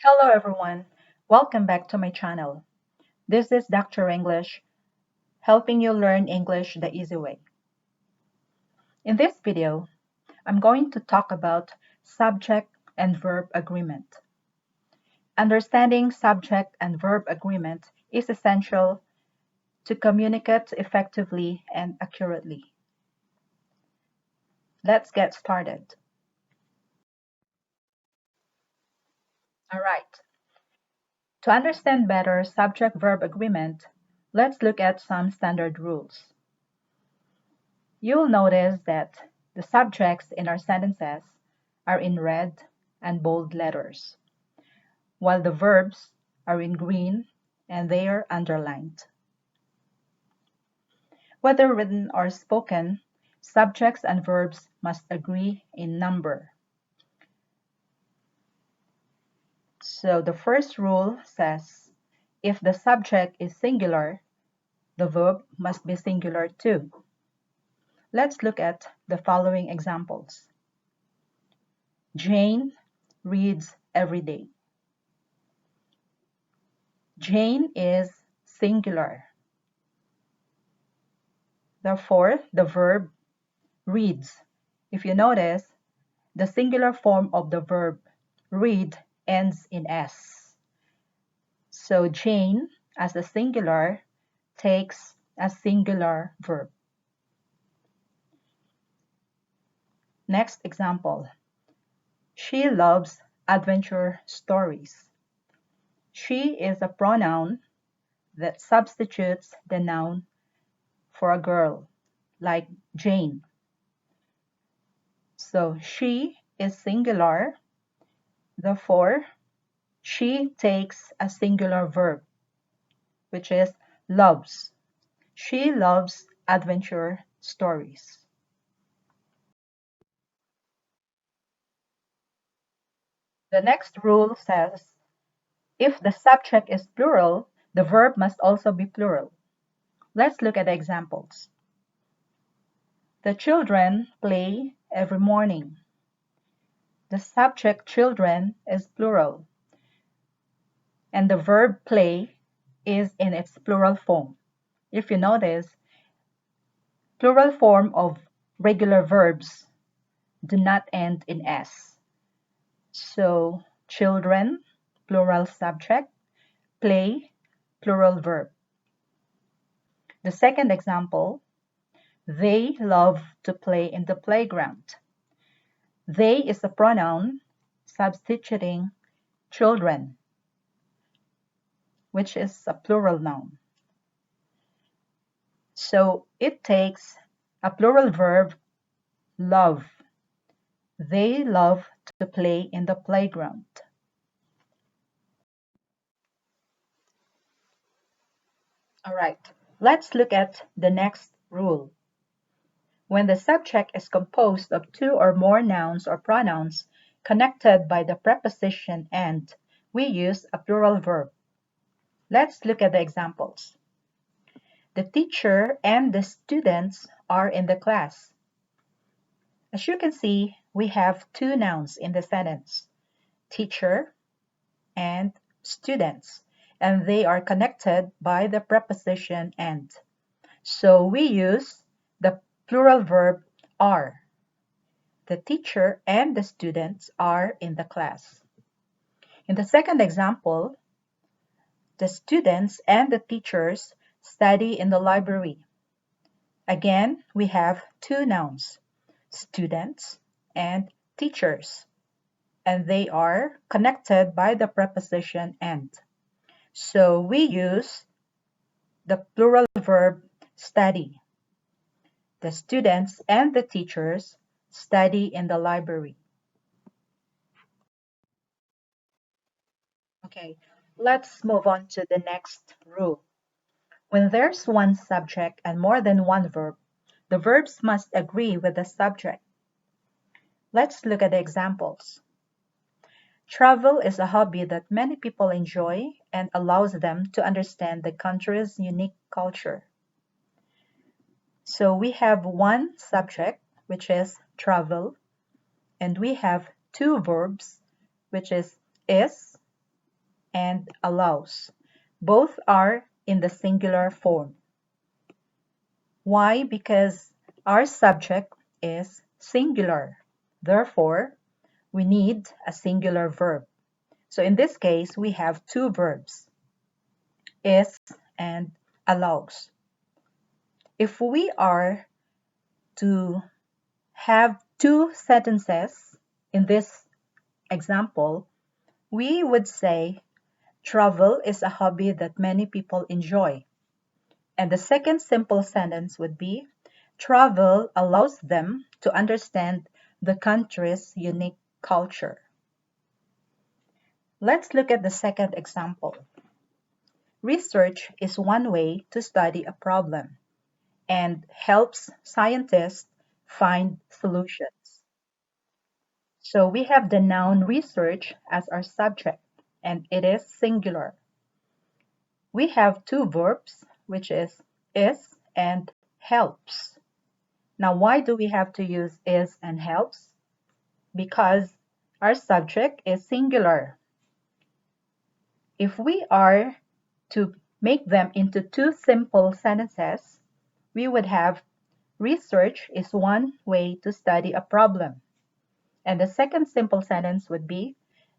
Hello everyone, welcome back to my channel. This is Dr. English, helping you learn English the easy way. In this video, I'm going to talk about subject and verb agreement. Understanding subject and verb agreement is essential to communicate effectively and accurately. Let's get started. All right. To understand better subject-verb agreement, let's look at some standard rules. You'll notice that the subjects in our sentences are in red and bold letters, while the verbs are in green and they are underlined. Whether written or spoken, subjects and verbs must agree in number. So the first rule says, if the subject is singular, the verb must be singular too. Let's look at the following examples. Jane reads every day. Jane is singular. Therefore, the verb reads. If you notice, the singular form of the verb read ends in S. So Jane, as a singular, takes a singular verb. Next example. She loves adventure stories. She is a pronoun that substitutes the noun for a girl, like Jane. So she is singular, therefore she takes a singular verb, which is loves. She loves adventure stories. The next rule says, if the subject is plural, the verb must also be plural. Let's look at the examples. The children play every morning. The subject children is plural, and the verb play is in its plural form. If you notice, plural form of regular verbs do not end in S. So, children, plural subject, play, plural verb. The second example, they love to play in the playground. They is a pronoun substituting children, which is a plural noun. So it takes a plural verb, love. They love to play in the playground. All right, let's look at the next rule. When the subject is composed of two or more nouns or pronouns connected by the preposition and, we use a plural verb. Let's look at the examples. The teacher and the students are in the class. As you can see, we have two nouns in the sentence, teacher and students, and they are connected by the preposition and. So we use the plural verb are. The teacher and the students are in the class. In the second example, the students and the teachers study in the library. Again, we have two nouns, students and teachers, and they are connected by the preposition and. So we use the plural verb study. The students and the teachers study in the library. Okay, let's move on to the next rule. When there's one subject and more than one verb, the verbs must agree with the subject. Let's look at the examples. Travel is a hobby that many people enjoy and allows them to understand the country's unique culture. So we have one subject, which is travel, and we have two verbs, which is and allows. Both are in the singular form. Why? Because our subject is singular. Therefore, we need a singular verb. So in this case, we have two verbs, is and allows. If we are to have two sentences in this example, we would say travel is a hobby that many people enjoy. And the second simple sentence would be travel allows them to understand the country's unique culture. Let's look at the second example. Research is one way to study a problem and helps scientists find solutions. So we have the noun research as our subject, and it is singular. We have two verbs, which is and helps. Now, why do we have to use is and helps? Because our subject is singular. If we are to make them into two simple sentences, we would have research is one way to study a problem. And the second simple sentence would be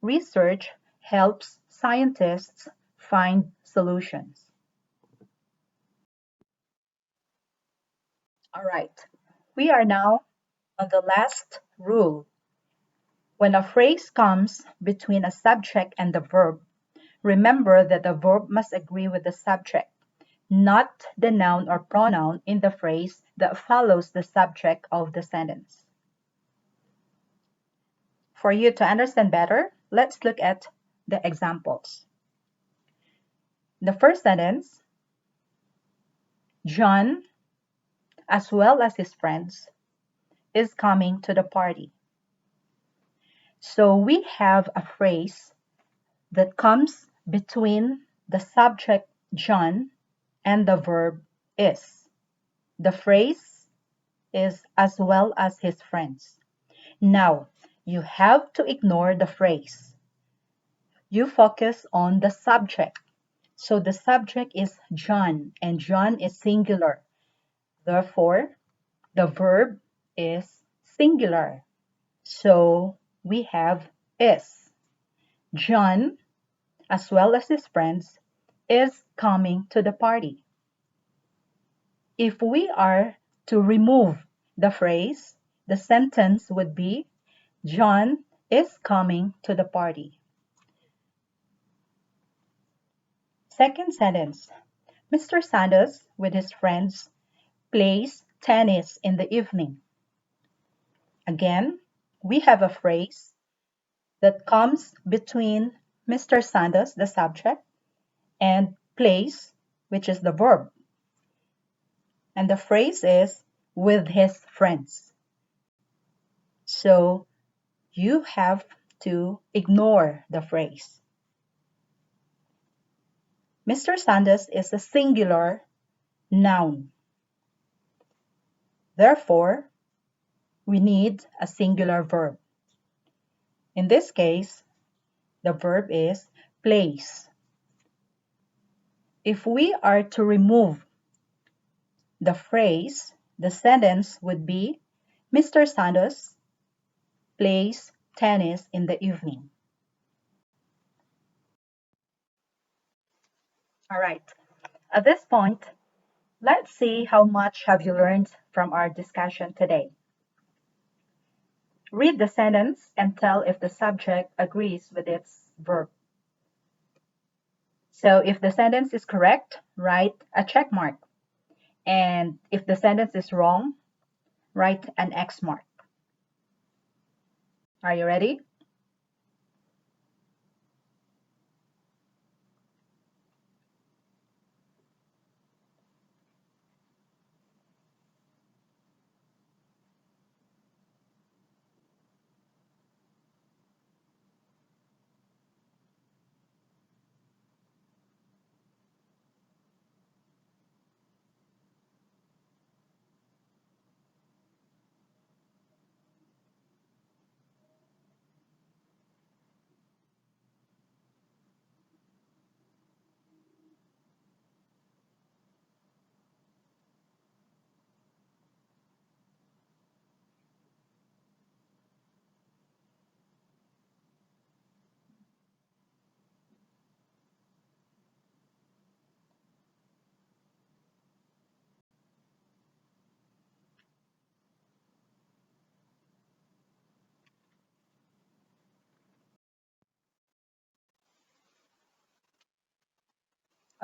research helps scientists find solutions. All right, we are now on the last rule. When a phrase comes between a subject and the verb, remember that the verb must agree with the subject, not the noun or pronoun in the phrase that follows the subject of the sentence. For you to understand better, let's look at the examples. The first sentence, John, as well as his friends, is coming to the party. So we have a phrase that comes between the subject John and the verb is. The phrase is as well as his friends. Now, you have to ignore the phrase. You focus on the subject. So the subject is John, and John is singular. Therefore, the verb is singular. So we have is. John, as well as his friends, is coming to the party. If we are to remove the phrase, the sentence would be John is coming to the party. Second sentence, Mr. Sanders with his friends plays tennis in the evening. Again, we have a phrase that comes between Mr. Sanders, the subject, and plays, which is the verb. And the phrase is with his friends. So you have to ignore the phrase. Mr. Sanders is a singular noun. Therefore, we need a singular verb. In this case, the verb is plays. If we are to remove the phrase, the sentence would be Mr. Sanders plays tennis in the evening. All right. At this point, let's see how much have you learned from our discussion today. Read the sentence and tell if the subject agrees with its verb. So if the sentence is correct, write a check mark. And if the sentence is wrong, write an X mark. Are you ready?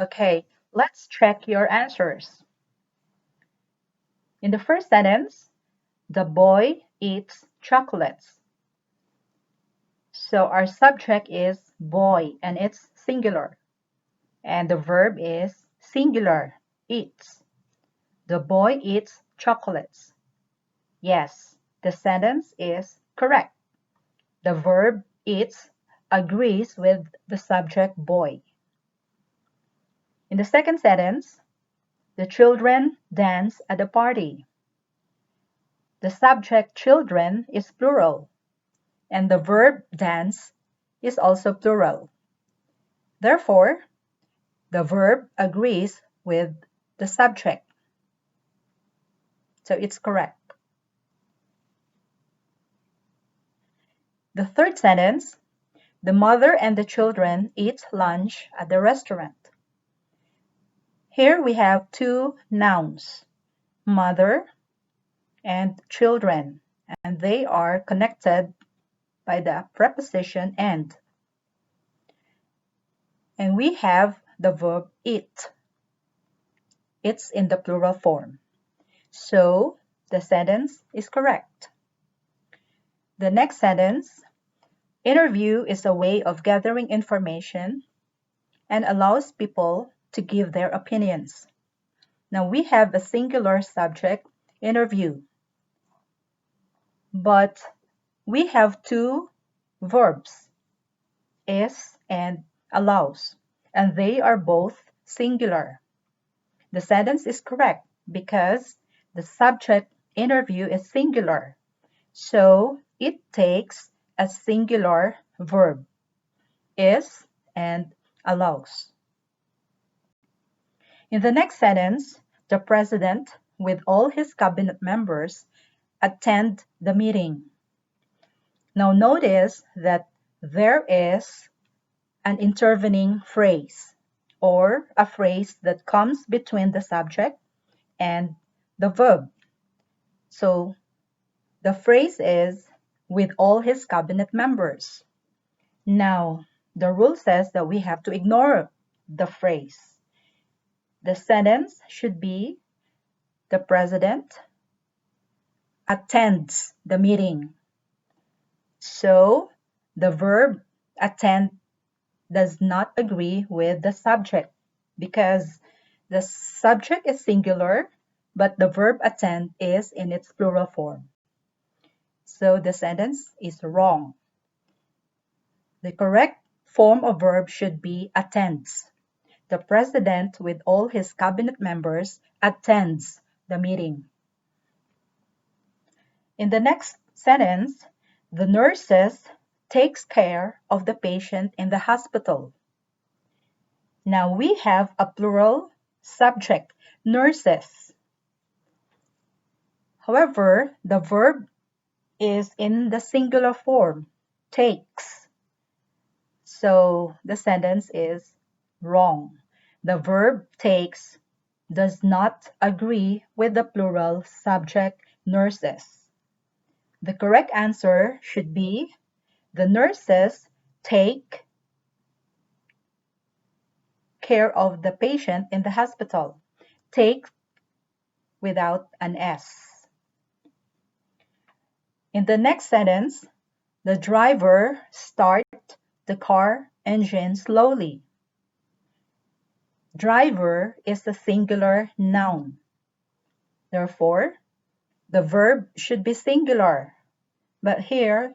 Okay, let's check your answers. In the first sentence, the boy eats chocolates. So our subject is boy and it's singular. And the verb is singular, eats. The boy eats chocolates. Yes, the sentence is correct. The verb eats agrees with the subject boy. In the second sentence, the children dance at the party. The subject children is plural, and the verb dance is also plural. Therefore, the verb agrees with the subject. So it's correct. The third sentence, the mother and the children eat lunch at the restaurant. Here we have two nouns, mother and children, and they are connected by the preposition and. And we have the verb eat. It's in the plural form. So the sentence is correct. The next sentence, interview is a way of gathering information and allows people to give their opinions. Now we have a singular subject, interview, but we have two verbs, is and allows, and they are both singular. The sentence is correct because the subject interview is singular, so it takes a singular verb, is and allows. In the next sentence, the president, with all his cabinet members, attend the meeting. Now notice that there is an intervening phrase or a phrase that comes between the subject and the verb. So the phrase is with all his cabinet members. Now, the rule says that we have to ignore the phrase. The sentence should be the president attends the meeting. So the verb attend does not agree with the subject because the subject is singular, but the verb attend is in its plural form. So the sentence is wrong. The correct form of verb should be attends. The president, with all his cabinet members, attends the meeting. In the next sentence, the nurses takes care of the patient in the hospital. Now we have a plural subject, nurses. However, the verb is in the singular form, takes. So the sentence is wrong. The verb takes does not agree with the plural subject, nurses. The correct answer should be the nurses take care of the patient in the hospital. Take without an S. In the next sentence, the driver starts the car engine slowly. Driver is a singular noun. Therefore, the verb should be singular. But here,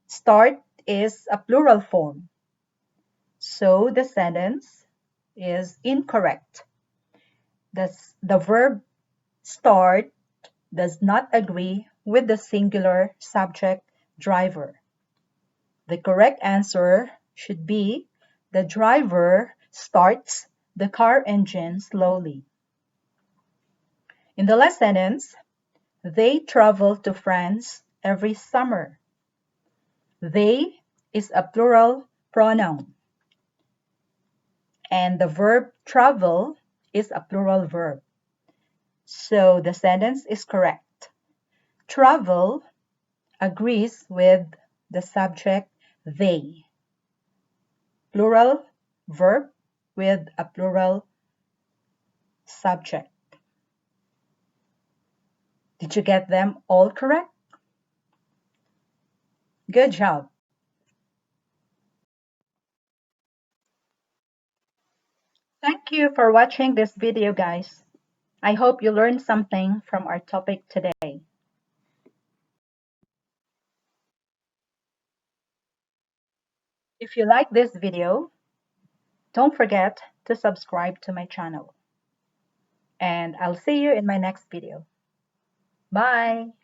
start is a plural form. So the sentence is incorrect. The verb start does not agree with the singular subject driver. The correct answer should be the driver starts the car engine slowly. In the last sentence, they travel to France every summer. They is a plural pronoun, and the verb travel is a plural verb. So the sentence is correct. Travel agrees with the subject they. Plural verb with a plural subject. Did you get them all correct? Good job. Thank you for watching this video, guys. I hope you learned something from our topic today. If you like this video, don't forget to subscribe to my channel. And I'll see you in my next video. Bye!